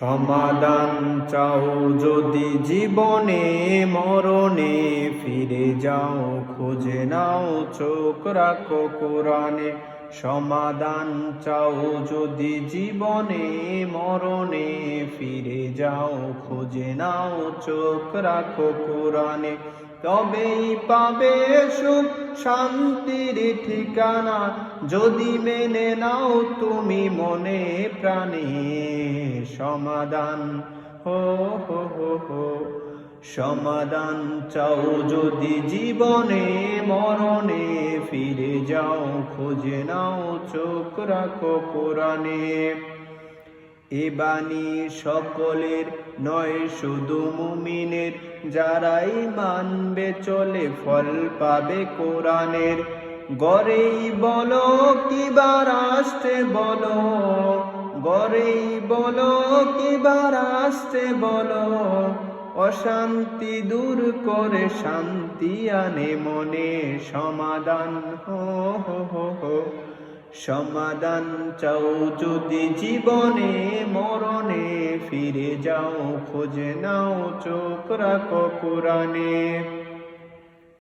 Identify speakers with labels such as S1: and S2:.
S1: সমাধান চাও যদি জীবনে মরণে, ফিরে যাও খুঁজে নাও চোখ রাখো কোরআনে। সমাধান চাও যদি জীবনে মরণে, ফিরে যাও খুঁজে নাও চোখ রাখো কোরআনে। তবেই পাবে সুখ শান্তির ঠিকানা, যদি মেনে নাও তুমি মনে প্রাণে। সমাধান হো হো হো হো সমাধান চাও যদি জীবনে মরণে, ফিরে যাও খুঁজে নাও চোখ রাখো কোরআনে। এ বাণী সকলের নয় শুধু মুমিনের, যারাই মানবে চলে ফল পাবে কোরআনের। গড়েই বলো কিবা রাষ্ট্রে বলো, গড়েই বলো কিবা রাষ্ট্রে বলো, অশান্তি দূর করে শান্তি আনে মনে। সমাধান হো হো হো হো সমাধান চাও যদি জীবনে মরণে, ফিরে যাও খুঁজে নাও চোখ রাখো কোরআনে।